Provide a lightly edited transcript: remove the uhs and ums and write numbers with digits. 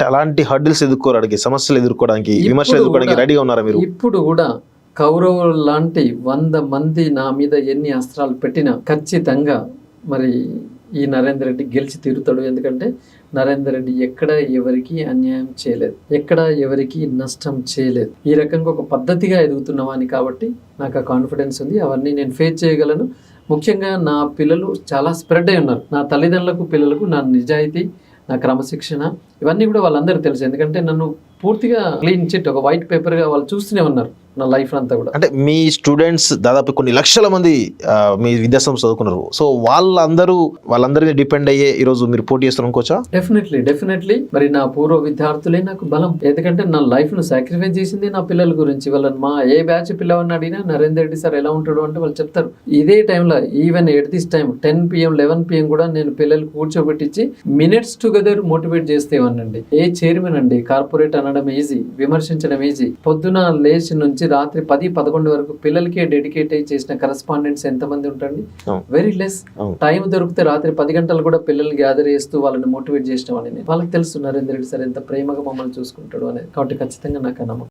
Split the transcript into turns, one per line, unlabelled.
అలాంటి హర్డిల్స్ ఎదుర్కోవడానికి, సమస్యలు ఎదుర్కోవడానికి, విమర్శలు ఎదుర్కోవడానికి రెడీగా ఉన్నారా మీరు?
ఇప్పుడు కూడా కౌరవులు లాంటి 100 మంది నా మీద ఎన్ని అస్త్రాలు పెట్టినా ఖచ్చితంగా మరి ఈ నరేందర్ రెడ్డి గెలిచి తీరుతాడు. ఎందుకంటే నరేందర్ రెడ్డి ఎక్కడ ఎవరికి అన్యాయం చేయలేదు, ఎక్కడ ఎవరికి నష్టం చేయలేదు. ఈ రకంగా ఒక పద్ధతిగా ఎదుగుతున్నవాని కాబట్టి నాకు ఆ కాన్ఫిడెన్స్ ఉంది. అవన్నీ నేను ఫేస్ చేయగలను. ముఖ్యంగా నా పిల్లలు చాలా స్ప్రెడ్ అయి ఉన్నారు. నా తల్లిదండ్రులకు, పిల్లలకు నా నిజాయితీ, నా క్రమశిక్షణ ఇవన్నీ కూడా వాళ్ళందరూ తెలుసు. ఎందుకంటే నన్ను పూర్తిగా క్లీన్ చిట్, ఒక వైట్ పేపర్గా వాళ్ళు చూస్తూనే ఉన్నారు నా లైఫ్ అంతా కూడా.
అంటే మీ స్టూడెంట్స్ దాదాపు కొన్ని లక్షల మంది మీ విద్యాసంస్థ చదువుకున్నారు. సో వాళ్ళందరినీ డిపెండ్ అయ్యే ఈరోజు మీరు పోటీ చేస్తారు అనుకోవచ్చా?
డెఫినెట్లీ. మరి నా పూర్వ విద్యార్థులే నాకు బలం. ఎందుకంటే నా లైఫ్ ను సాక్రిఫైస్ చేసింది నా పిల్లల గురించి. వాళ్ళని మా ఏ బ్యాచ్ పిల్లవాడిని అడిగినా నరేందర్ రెడ్డి సార్ ఎలా ఉంటాడు అంటే వాళ్ళు చెప్తారు. ఇదే టైంలో even at this time 10 PM 11 PM కూడా నేను పిల్లలు కూర్చోబెట్టించి మినిట్స్ టుగెదర్ మోటివేట్ చేస్తేవానండి. ఏ చైర్మన్ అండి, కార్పొరేట్ అనడం ఈజీ, విమర్శించడం ఈజీ. పొద్దున లేచి నుంచి రాత్రి 10-11 వరకు పిల్లలకే డెడికేట్ అయి చేసిన కరెస్పాండెంట్స్ ఎంతమంది ఉంటారండి? Very less. టైం దొరికితే రాత్రి 10 గంటలు కూడా పిల్లల్ని గ్యాదర్ చేస్తూ వాళ్ళని మోటివేట్ చేసిన వాళ్ళని. వాళ్ళకి తెలుసు నరేందర్ రెడ్డి సార్ ఎంత ప్రేమగా మమ్మల్ని చూసుకుంటాడు అనేది. కాబట్టి ఖచ్చితంగా నాకు నమ్మకం.